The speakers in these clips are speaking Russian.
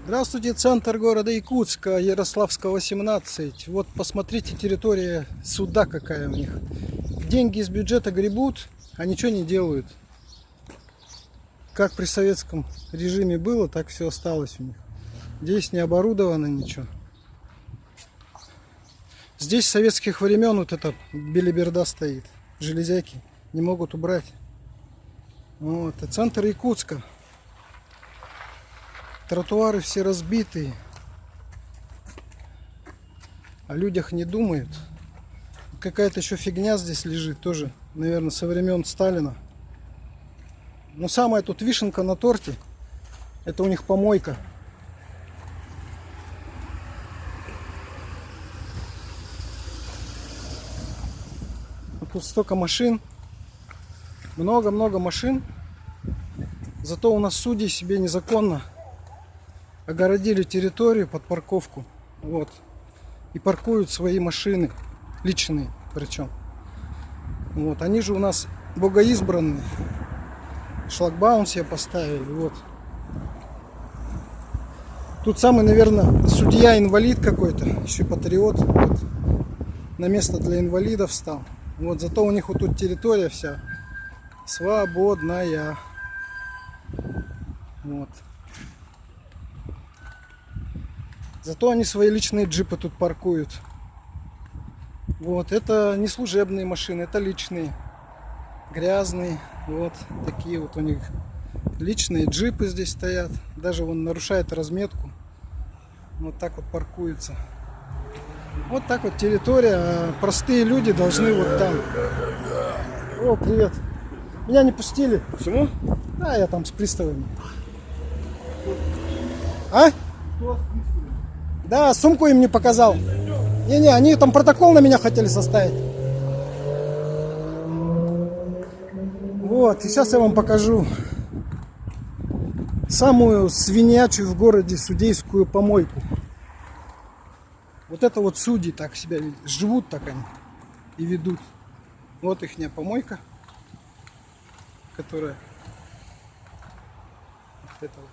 Здравствуйте, центр города Якутска, Ярославского, 18. Вот посмотрите, территория суда какая у них. Деньги из бюджета гребут, а ничего не делают. Как при советском режиме было, так все осталось у них. Здесь не оборудовано ничего. Здесь с советских времен вот эта белиберда стоит. Железяки не могут убрать. Вот, это центр Якутска. Тротуары все разбитые. О людях не думают. Какая-то еще фигня здесь лежит. Тоже, наверное, со времен Сталина. Но самая тут вишенка на торте. Это у них помойка. Тут столько машин. Много-много машин. Зато у нас судьи себе незаконно огородили территорию под парковку. Вот. И паркуют свои машины. Личные причем. Вот. Они же у нас богоизбранные. Шлагбаум себе поставили. Вот. Тут самый, наверное, судья-инвалид какой-то. Еще патриот. Вот. На место для инвалидов встал. Вот. Зато у них вот тут территория вся свободная. Вот. Зато они свои личные джипы тут паркуют. Вот, это не служебные машины, это личные. Грязные. Вот такие вот у них личные джипы здесь стоят. Даже он нарушает разметку. Вот так вот паркуется. Вот так вот территория. А простые люди должны вот там. О, привет. Меня не пустили. Почему? Да, я там с приставами. А? Да, сумку им не показал. Не-не, они там протокол на меня хотели составить. Вот, и сейчас я вам покажу самую свинячую в городе судейскую помойку. Вот это вот судьи так себя живут, так они и ведут. Вот ихняя помойка, которая вот это вот.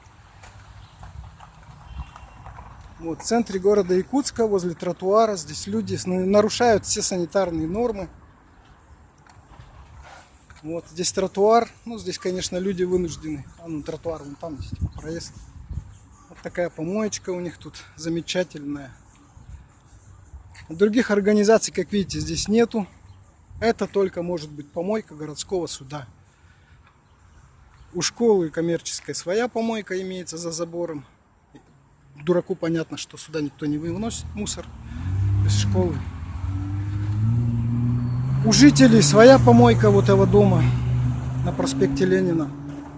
Вот, в центре города Якутска, возле тротуара, здесь люди нарушают все санитарные нормы. Вот, здесь тротуар, ну, здесь, конечно, люди вынуждены. А ну, тротуар, вон там есть проезд. Вот такая помоечка у них тут замечательная. Других организаций, как видите, здесь нету. Это только может быть помойка городского суда. У школы коммерческой своя помойка имеется за забором. Дураку понятно, что сюда никто не выносит мусор из школы. У жителей своя помойка вот этого дома на проспекте Ленина.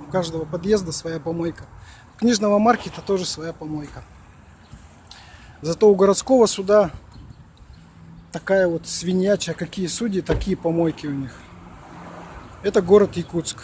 У каждого подъезда своя помойка. У книжного маркета тоже своя помойка. Зато у городского суда такая вот свинячая. Какие судьи, такие помойки у них. Это город Якутск.